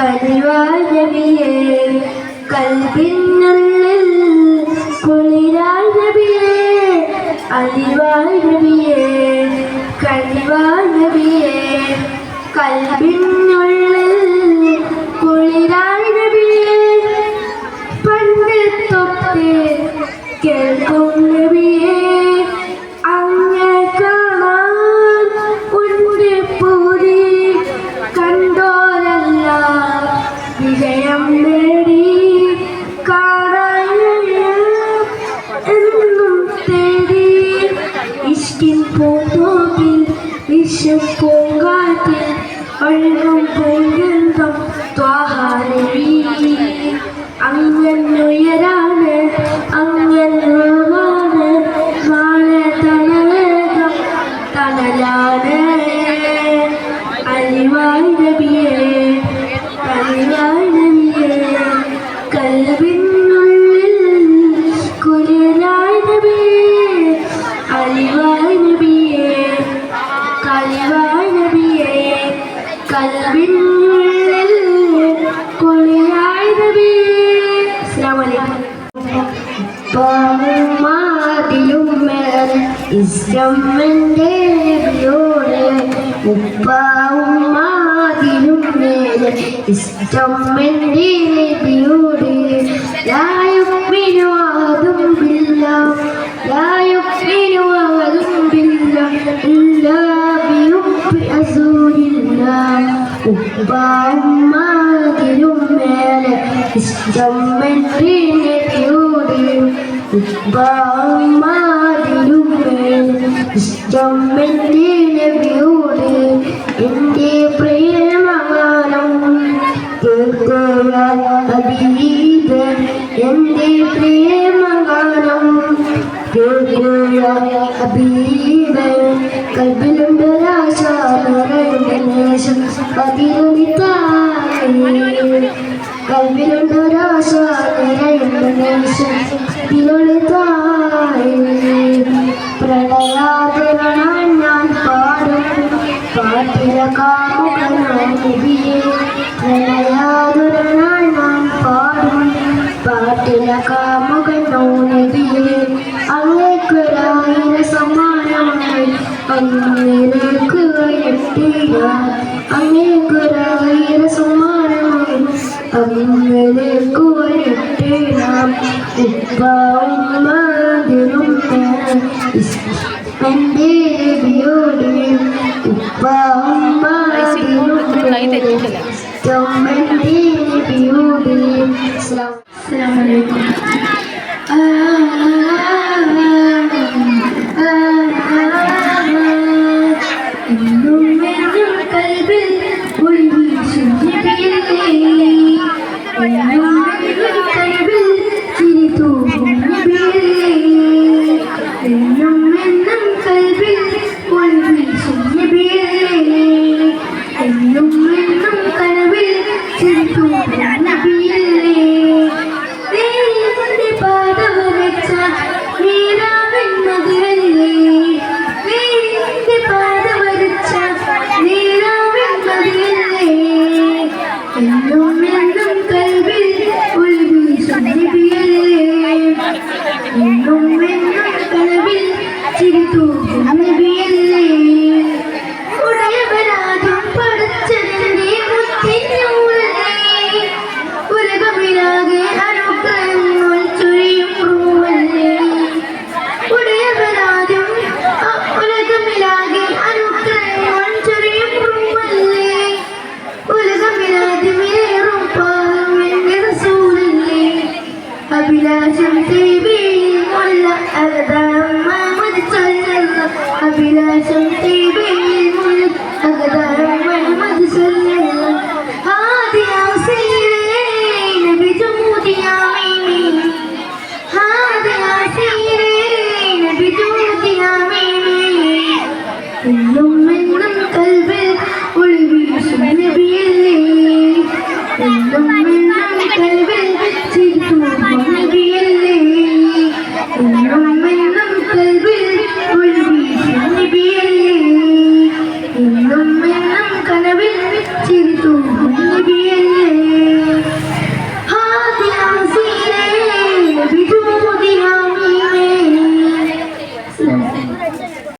കനിവായ നബിയേ കൽബിനുള്ളിൽ കുളിരായ നബിയേ അലിവായ നബിയേ കനിവായ നബിയേ കൽബിനുള്ളിൽ കുളിരായ നബിയേ പണ്ട് തൊട്ട് കേൾക്കും നബിയേ അങ്ങേ കാണാൻ ഉണ്ട് പൂതി കണ്ടോരെല്ലാം വിജയം നേടി കാണാൻ എന്നും തേടി ഇഷ്കിൻ പൂന്തോട്ടിൽ വിഷപ്പൂങ്കാറ്റിൽ ഒഴുകും പൂങ്കന്ധം ത്വാഹ നബി അങ്ങുയരാണ് അങ്ങുവാണ് നാളെ തണലേകം തണലാണ് അലിവായ നബിയേ അലിവായ നബിയേ കൽബിനുള്ളിൽ കുളിരായ നബിയേ അലിവായ നബിയേ കലിവായ നബിയേ കൽബിനുള്ളിൽ കുളിരായ നബിയേ. അസ്സലാമു അലൈക്കും. ഉപ്പാവുമാതിലും മേലെ ഇഷ്ടം എൻ്റെ നബിയോട് ഉപ്പാവുമാതിലും മേലെ ഇഷ്ടം എൻ്റെ നബിയോട് ലായുമിനുവാദും ബില്ല ലായുമിനുവാദും ബില്ല ഇല്ലാ ബിയുബ്ബി അസൂലില്ല ഉപ്പാവുമാതിലും മേലെ ഇഷ്ടം എൻ്റെ നബിയോട് ഉപ്പാവുമാതിലും മേലെ ഇഷ്ടം എൻ്റെ നബിയോട് എൻ്റെ പ്രേമഗാനം കേൾക്കുക ഹബീബേ എൻ്റെ പ്രേമഗാനം കേൾക്കുക ഹബീബേ കൽബിലുണ്ട് ആശ നിറയുന്നേശം അതിലൊളിത്തായി കൽബിലുണ്ട് ആശ നിറയുന്നേശം അതിലൊളിത്തായി പ്രണയാതിരണാൻ ഞാൻ പാടും പാട്ടില കാമുകനാൻ നബിയേ പ്രണയാതിരണാൻ ഞാൻ പാടും പാട്ടില കാമുകനോ നബിയേ അങ്ങേക്കൊരായിര സമ്മാനങ്ങൾ അങ്ങേക്ക് എത്തിയ അങ്ങേക്കൊരായിര സമ്മാനങ്ങൾ അങ്ങേക്ക് എത്തിയ ഉപ്പാവുമാതിലും എൻ്റെ നബിയോട് ഉപ്പാവുമാതിലും എൻ്റെ നബിയോട്. അസ്സലാമു അലൈക്കും.